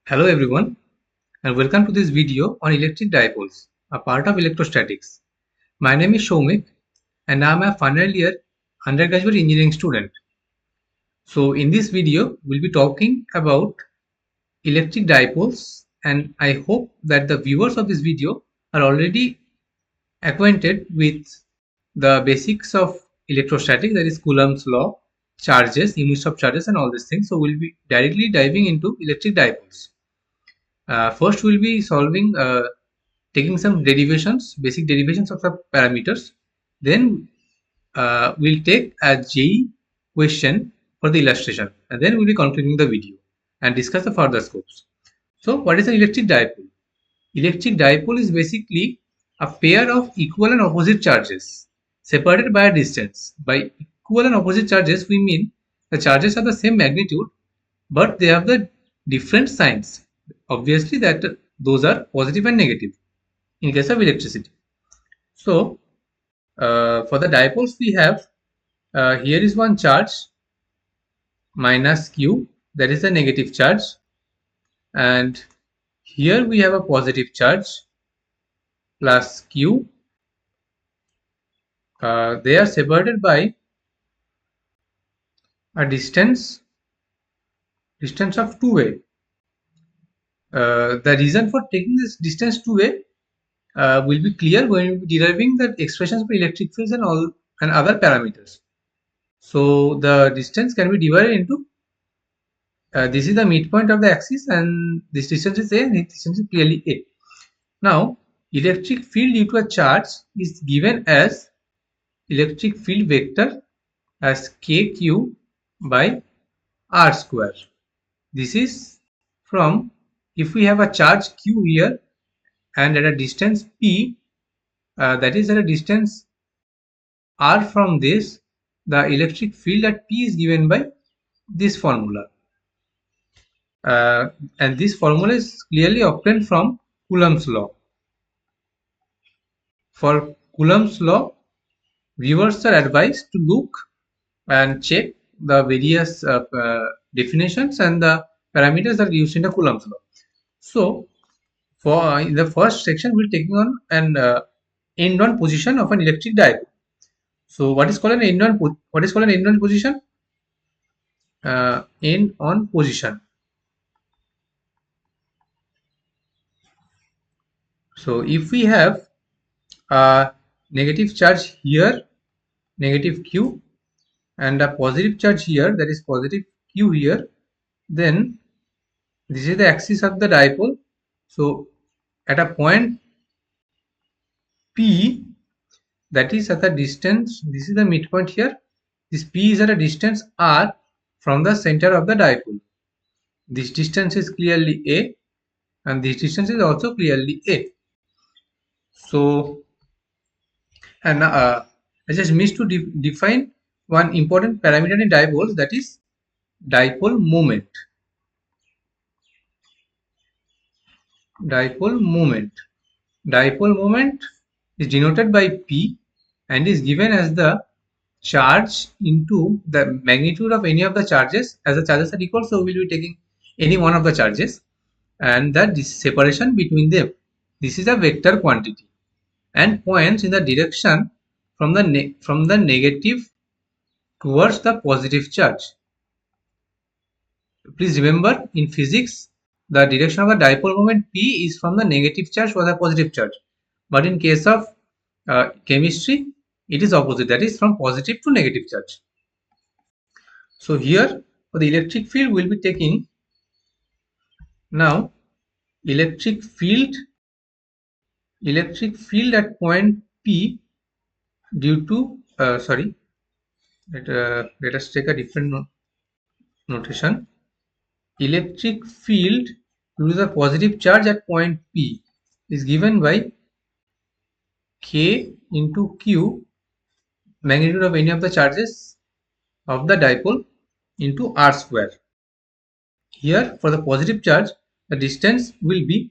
Hello everyone and welcome to this video on electric dipoles, a part of electrostatics. My name is Soumik and I am a final year undergraduate engineering student. So in this video, we'll be talking about electric dipoles, and I hope that the viewers of this video are already acquainted with the basics of electrostatics, that is Coulomb's law, charges, units of charges and all these things. So we'll be directly diving into electric dipoles. First, we'll be solving, taking some derivations, basic derivations of the parameters. Then we'll take a JEE question for the illustration, and then we'll be concluding the video and discuss the further scopes. So, what is an electric dipole? Electric dipole is basically a pair of equal and opposite charges separated by a distance. By equal and opposite charges, we mean the charges are the same magnitude, but they have the different signs. Obviously, that those are positive and negative in case of electricity. So, for the dipoles, we have here is one charge minus q, that is the negative charge, and here we have a positive charge plus q. They are separated by a distance of 2a. The reason for taking this distance 2a will be clear when we will be deriving the expressions for electric fields and all and other parameters. So the distance can be divided into this is the midpoint of the axis, and this distance is a, and this distance is clearly a. Now electric field due to a charge is given as electric field vector as kq by r square. This is from, if we have a charge q here and at a distance p, that is at a distance r from this, the electric field at p is given by this formula. And this formula is clearly obtained from Coulomb's law. For Coulomb's law, viewers are advised to look and check the various definitions and the parameters that are used in the Coulomb's law. So, for in the first section, we're taking on an end-on position of an electric dipole. So, what is called an end-on? What is called an end-on position? End-on position. So, if we have a negative charge here, negative q, and a positive charge here, that is positive q here, then this is the axis of the dipole. So at a point p, that is at a distance, this is the midpoint here, this p is at a distance r from the center of the dipole. This distance is clearly a, and this distance is also clearly a. So, and I just missed to define one important parameter in dipoles, that is dipole moment. Dipole moment. Dipole moment is denoted by P and is given as the charge into the magnitude of any of the charges. As the charges are equal, so we will be taking any one of the charges and that this separation between them. This is a vector quantity and points in the direction from the negative towards the positive charge. Please remember, in physics, the direction of the dipole moment P is from the negative charge to the positive charge. But in case of chemistry, it is opposite, that is from positive to negative charge. So here for the electric field, we'll be taking now electric field at point P due to let us take a different notation. Electric field due to the positive charge at point P is given by k into q, magnitude of any of the charges of the dipole, into r square. Here for the positive charge, the distance will be,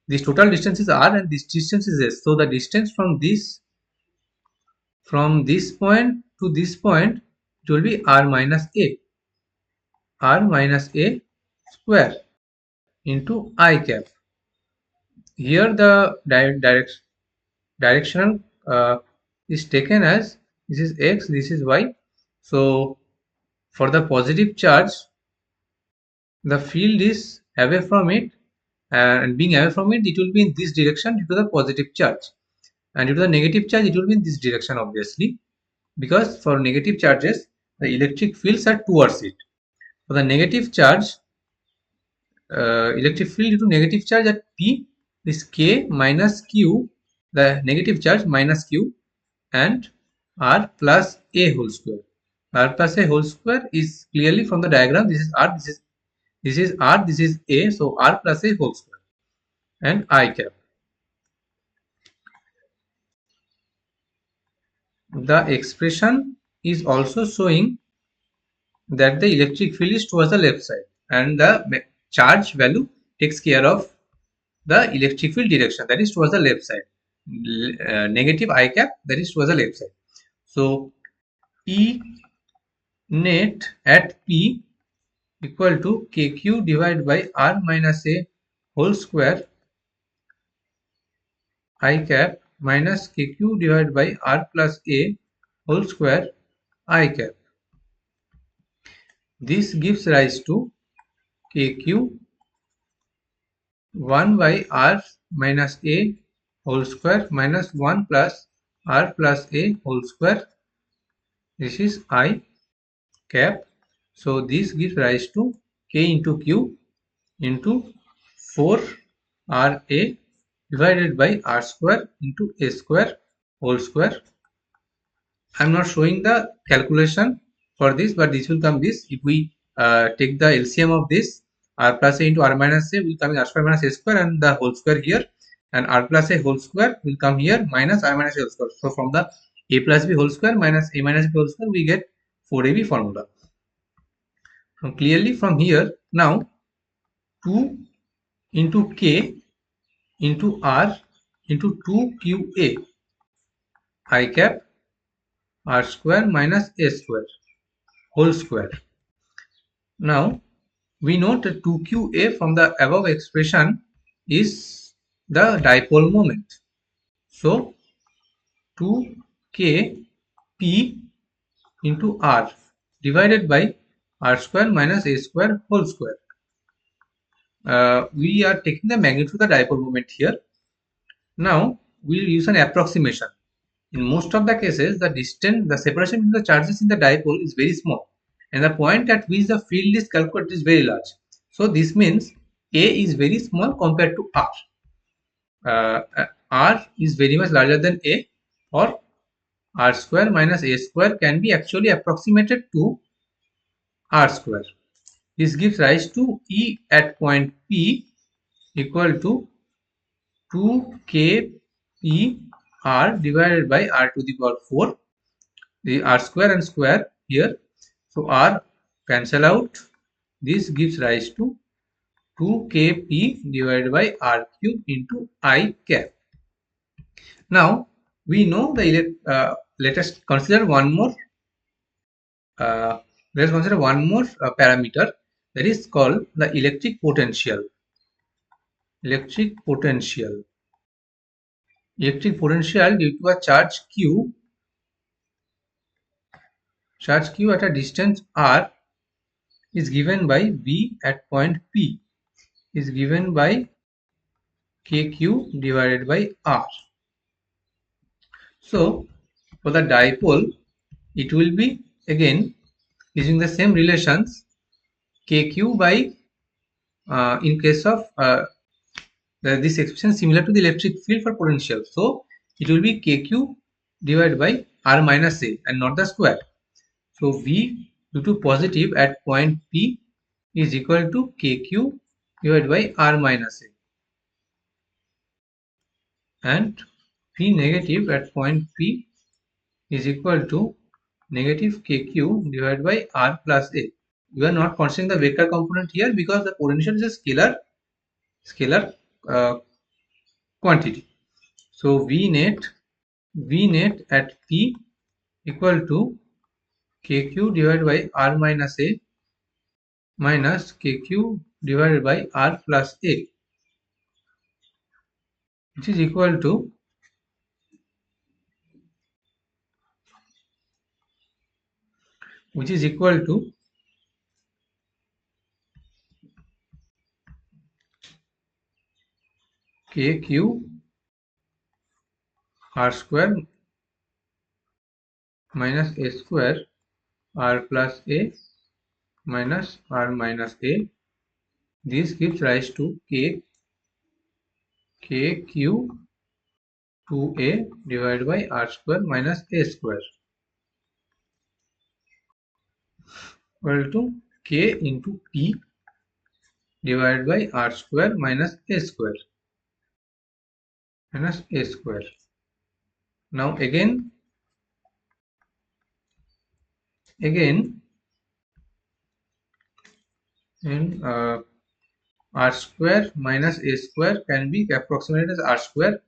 this total distance is r and this distance is s. So the distance from this point to this point, it will be r minus a square into I cap. Here the directional is taken as this is x, this is y. So for the positive charge, the field is away from it, and being away from it, it will be in this direction due to the positive charge, and due to the negative charge, it will be in this direction, obviously, because for negative charges the electric fields are towards it. For the negative charge, electric field due to negative charge at P is K minus Q, the negative charge minus Q, and R plus A whole square. R plus A whole square is clearly from the diagram. This is R, this is R, this is A, so R plus A whole square and I cap. The expression is also showing that the electric field is towards the left side, and the charge value takes care of the electric field direction, that is towards the left side. Negative I cap, that is towards the left side. So E net at P equal to KQ divided by R minus A whole square I cap minus KQ divided by R plus A whole square I cap. This gives rise to KQ 1 by R minus A whole square minus 1 plus R plus A whole square. This is I cap. So this gives rise to K into Q into 4 RA divided by R square into A square whole square. I'm not showing the calculation for this, but this will come this. If we take the LCM of this, R plus A into R minus A will come R square minus A square and the whole square here, and R plus A whole square will come here minus R minus A whole square. So from the A plus B whole square minus A minus B whole square, we get 4AB formula. So clearly from here, now 2 into K into R into 2QA I cap R square minus A square whole square. Now we note that 2QA from the above expression is the dipole moment. So 2KP into R divided by R square minus A square whole square. We are taking the magnitude of the dipole moment here. Now we will use an approximation. In most of the cases, the distance, the separation between the charges in the dipole is very small, and the point at which the field is calculated is very large. So this means A is very small compared to R. R is very much larger than A, or R square minus A square can be actually approximated to R square. This gives rise to E at point P equal to 2KP R divided by R to the power 4. The R square and square here. So R cancel out. This gives rise to 2KP divided by R cube into I cap. Now we know the let us consider one more. Let us consider one more parameter, that is called the electric potential. Electric potential. Electric potential due to a charge Q. Charge Q at a distance R is given by V at point P is given by KQ divided by R. So for the dipole, it will be again using the same relations, KQ by in case of this expression similar to the electric field for potential. So it will be KQ divided by R minus A and not the square. So V due to positive at point P is equal to KQ divided by R minus A, and V negative at point P is equal to negative KQ divided by R plus A. We are not considering the vector component here because the potential is a scalar quantity. So V net at P equal to KQ divided by R minus A minus kq divided by r plus a, which is equal to kq r square minus a square r plus a minus r minus a. This gives rise to kq 2a divided by r square minus a square equal to k into p divided by r square minus a square. Now again in r square minus a square can be approximated as r square,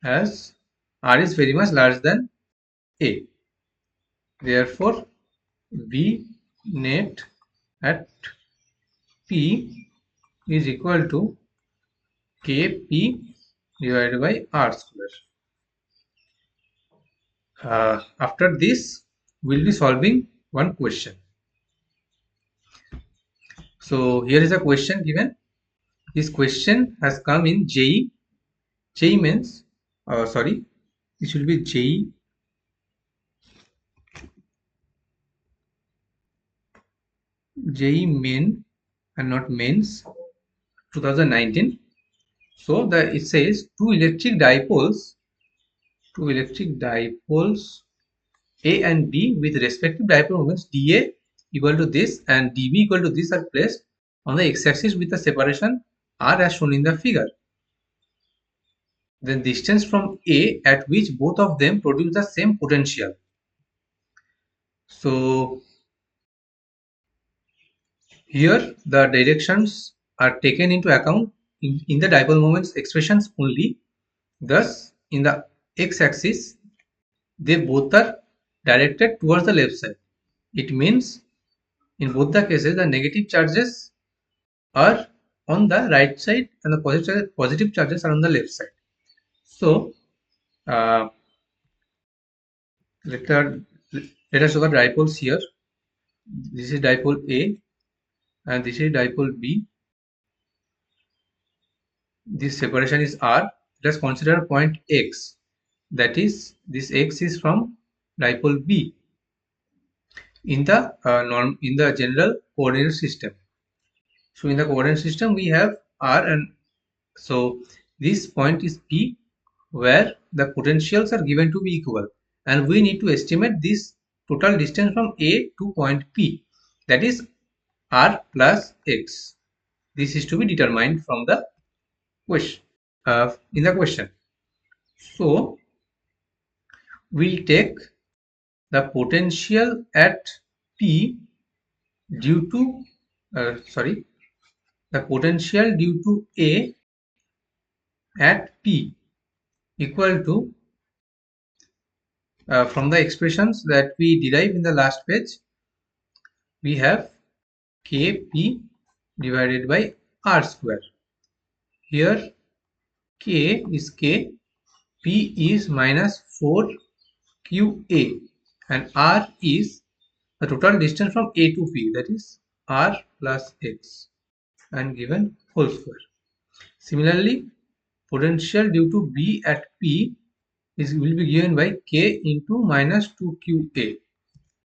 as r is very much larger than a. Therefore, V net at P is equal to Kp divided by r square. After this, we'll be solving one question. So here is a question given. This question has come in JEE. JEE means, sorry, it should be JEE Main and not Mains 2019. So it says two electric dipoles A and B with respective dipole moments dA equal to this and dB equal to this are placed on the x-axis with a separation r as shown in the figure. Then distance from A at which both of them produce the same potential. So here the directions are taken into account in the dipole moments expressions only. Thus in the x-axis they both are directed towards the left side. It means in both the cases the negative charges are on the right side and the positive charges are on the left side. So let us look at dipoles here. This is dipole A and this is dipole B. This separation is R. Let us consider point X. That is, this X is from dipole B in the general coordinate system. So in the coordinate system we have R, and so this point is P where the potentials are given to be equal, and we need to estimate this total distance from A to point P, that is R plus X. This is to be determined from the question in the question. So we'll take the potential at P due to the potential due to A at P equal to from the expressions that we derive in the last page, we have Kp divided by r square. Here K is K, P is minus 4qa, and r is the total distance from A to P, that is r plus x, and given whole square. Similarly, potential due to B at P will be given by K into minus 2qa,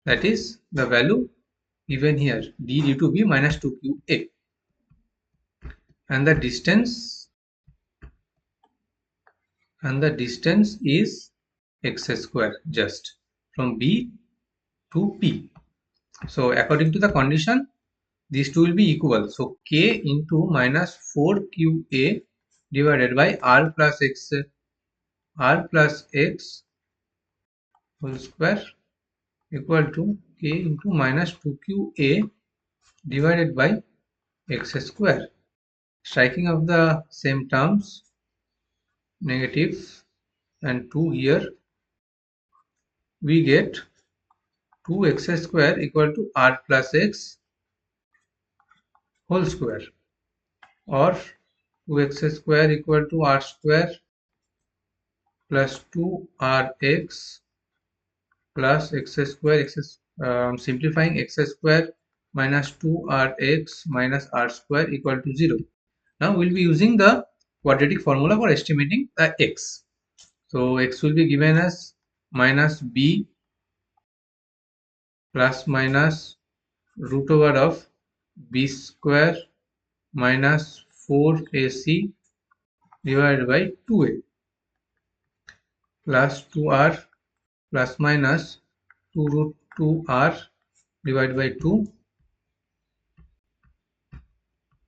that is the value given here, d due to B minus 2qa, and the distance is x square just from B to P. So according to the condition, these two will be equal. So K into minus 4qa divided by r plus x whole square equal to K into minus 2qa divided by x square. Striking of the same terms, negative and 2 here, we get 2x square equal to r plus x whole square, or 2x square equal to r square plus 2rx plus x square, simplifying x square minus 2rx minus r square equal to 0. Now we'll be using the quadratic formula for estimating the x. So x will be given as minus b plus minus root over of b square minus 4ac divided by 2a plus 2r plus minus 2 root 2r divided by 2.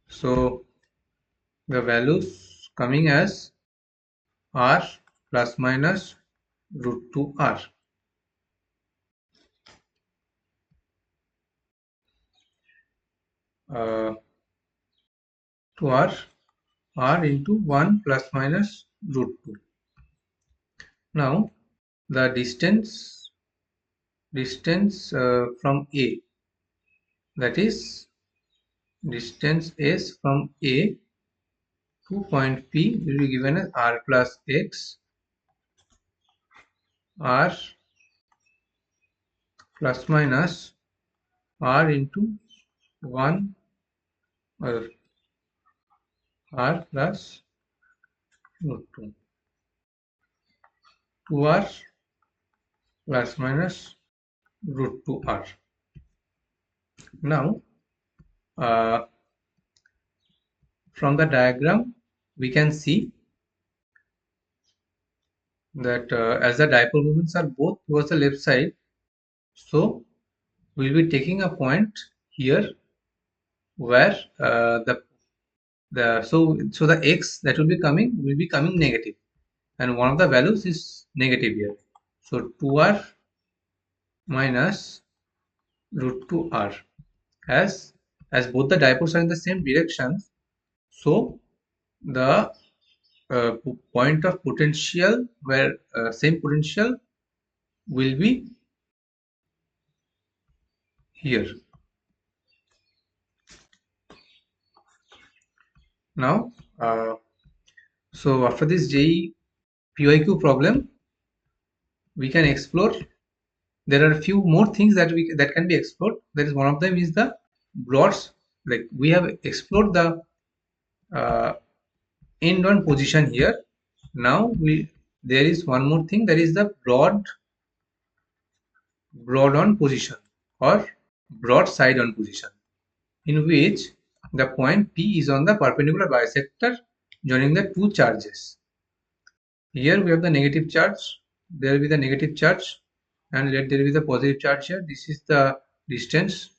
So the values coming as r plus minus root 2r. 2r r into 1 plus minus root 2. Now the distance from A, that is distance S from A to point P, will be given as r plus x, r plus minus r into 1 or r plus root 2, 2r plus minus root 2r. Now from the diagram we can see that as the dipole moments are both towards the left side, so we'll be taking a point here where so the x that will be coming negative, and one of the values is negative here. So 2r minus root 2r, as both the dipoles are in the same direction, so the point of potential where same potential will be here. Now so after this JEE PYQ problem, we can explore. There are a few more things that can be explored. That is, one of them is the broads. Like we have explored the end on position here. Now there is one more thing, that is the broad on position or broad side on position, in which the point P is on the perpendicular bisector joining the two charges. Here we have the negative charge, there will be the negative charge, and let there be the positive charge here. This is the distance,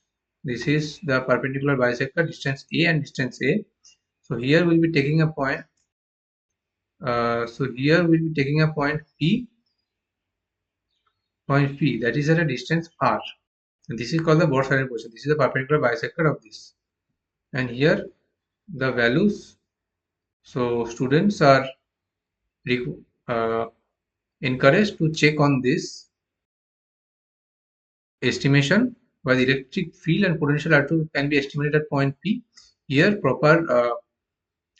this is the perpendicular bisector, distance A and distance A. So here we'll be taking a point, point P, that is at a distance R, and this is called the broad side position. This is the perpendicular bisector of this, and here the values. So students are encouraged to check on this estimation where the electric field and potential are can be estimated at point P. Here proper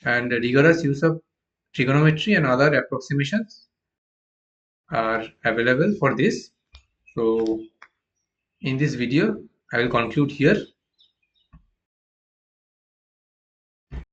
and rigorous use of trigonometry and other approximations are available for this. So in this video I will conclude here.